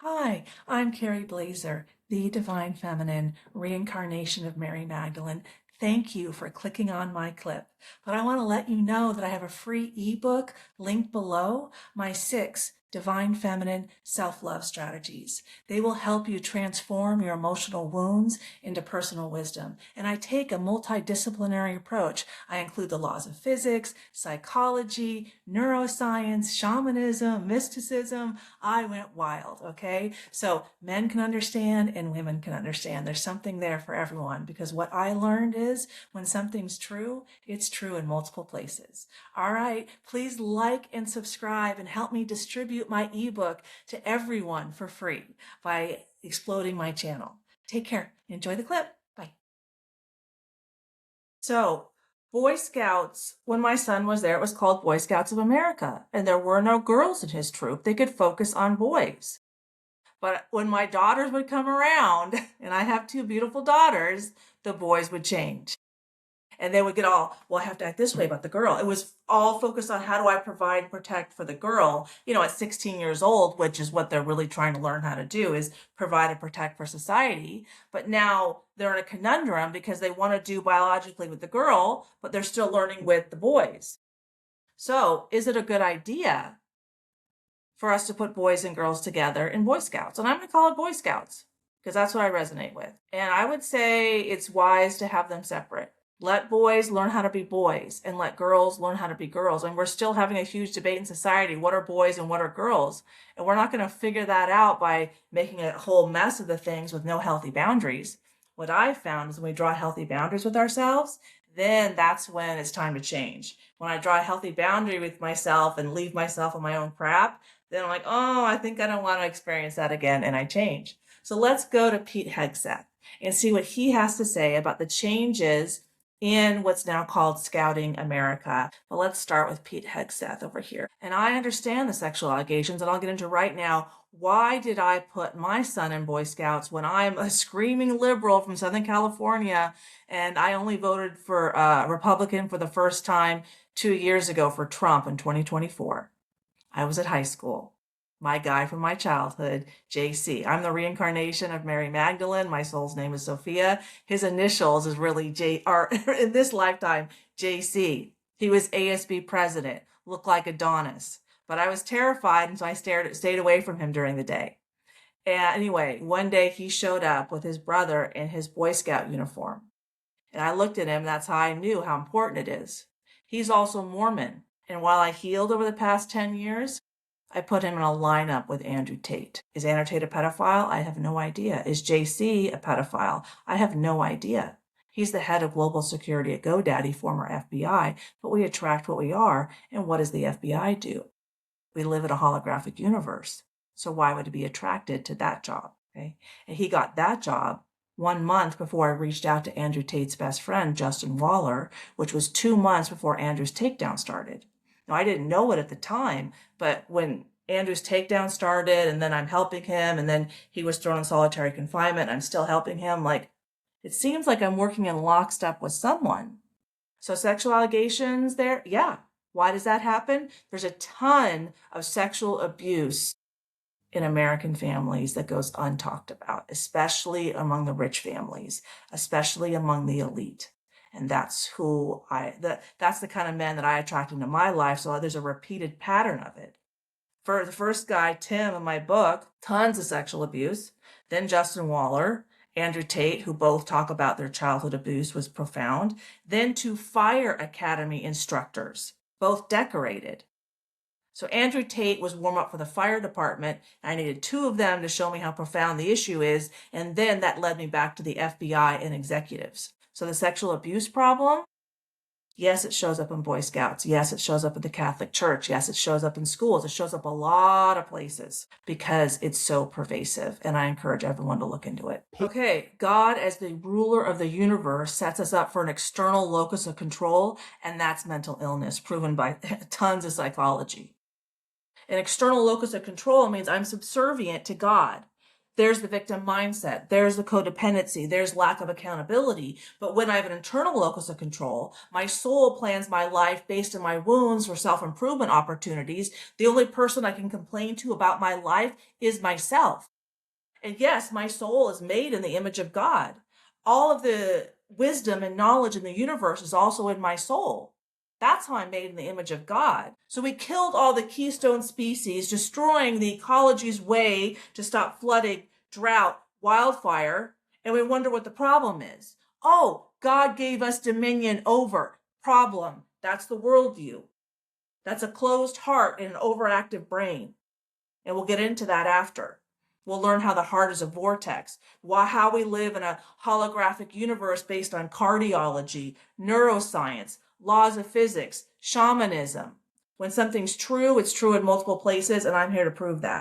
Hi, I'm Carrie Blazer, the Divine Feminine, reincarnation of Mary Magdalene. Thank you for clicking on my clip. But I want to let you know that I have a free ebook linked below, my 6 Divine Feminine Self-Love Strategies. They will help you transform your emotional wounds into personal wisdom. And I take a multidisciplinary approach. I include the laws of physics, psychology, neuroscience, shamanism, mysticism. I went wild, okay? So men can understand and women can understand. There's something there for everyone because what I learned is when something's true, it's true in multiple places. All right, please like and subscribe and help me distribute my ebook to everyone for free by exploding my channel. Take care. Enjoy the clip. Bye. So, Boy Scouts, when my son was there, it was called Boy Scouts of America, and there were no girls in his troop. They could focus on boys. But when my daughters would come around, and I have 2 beautiful daughters, the boys would change. And they would get all, well, I have to act this way about the girl. It was all focused on how do I provide and protect for the girl, at 16 years old, which is what they're really trying to learn how to do is provide and protect for society. But now they're in a conundrum because they want to do biologically with the girl, but they're still learning with the boys. So is it a good idea for us to put boys and girls together in Boy Scouts? And I'm going to call it Boy Scouts because that's what I resonate with. And I would say it's wise to have them separate. Let boys learn how to be boys and let girls learn how to be girls. And we're still having a huge debate in society. What are boys and what are girls? And we're not going to figure that out by making a whole mess of the things with no healthy boundaries. What I've found is when we draw healthy boundaries with ourselves, then that's when it's time to change. When I draw a healthy boundary with myself and leave myself on my own crap, then I'm like, oh, I think I don't want to experience that again, and I change. So let's go to Pete Hegseth and see what he has to say about the changes in what's now called Scouting America. But let's start with Pete Hegseth over here. And I understand the sexual allegations, and I'll get into right now, why did I put my son in Boy Scouts when I'm a screaming liberal from Southern California, and I only voted for Republican for the first time 2 years ago for Trump in 2024. I was at high school. My guy from my childhood, JC. I'm the reincarnation of Mary Magdalene. My soul's name is Sophia. His initials is really in this lifetime, JC. He was ASB president, looked like Adonis. But I was terrified, and so I stayed away from him during the day. And anyway, one day he showed up with his brother in his Boy Scout uniform. And I looked at him, and that's how I knew how important it is. He's also Mormon. And while I healed over the past 10 years, I put him in a lineup with Andrew Tate. Is Andrew Tate a pedophile? I have no idea. Is JC a pedophile? I have no idea. He's the head of global security at GoDaddy, former FBI, but we attract what we are. And what does the FBI do? We live in a holographic universe. So why would he be attracted to that job? Okay. And he got that job 1 month before I reached out to Andrew Tate's best friend, Justin Waller, which was 2 months before Andrew's takedown started. Now, I didn't know it at the time, but when Andrew's takedown started and then I'm helping him and then he was thrown in solitary confinement, I'm still helping him. Like, it seems like I'm working in lockstep with someone. So sexual allegations there, yeah. Why does that happen? There's a ton of sexual abuse in American families that goes untalked about, especially among the rich families, especially among the elite. And that's that's the kind of men that I attract into my life. So there's a repeated pattern of it. For the first guy, Tim, in my book, tons of sexual abuse. Then Justin Waller, Andrew Tate, who both talk about their childhood abuse was profound. Then 2 fire academy instructors, both decorated. So Andrew Tate was warm up for the fire department. I needed 2 of them to show me how profound the issue is. And then that led me back to the FBI and executives. So the sexual abuse problem, yes, it shows up in Boy Scouts. Yes, it shows up in the Catholic Church. Yes, it shows up in schools. It shows up a lot of places because it's so pervasive. And I encourage everyone to look into it. Okay, God as the ruler of the universe sets us up for an external locus of control, and that's mental illness, proven by tons of psychology. An external locus of control means I'm subservient to God. there's the victim mindset, there's the codependency, there's lack of accountability. But when I have an internal locus of control, my soul plans my life based on my wounds for self-improvement opportunities. The only person I can complain to about my life is myself. And yes, my soul is made in the image of God. All of the wisdom and knowledge in the universe is also in my soul. That's how I'm made in the image of God. So we killed all the keystone species, destroying the ecology's way to stop flooding, drought, wildfire, and we wonder what the problem is. Oh, God gave us dominion over. Problem. That's the worldview. That's a closed heart and an overactive brain. And we'll get into that after. We'll learn how the heart is a vortex, how we live in a holographic universe based on cardiology, neuroscience, laws of physics, shamanism. When something's true, it's true in multiple places, and I'm here to prove that.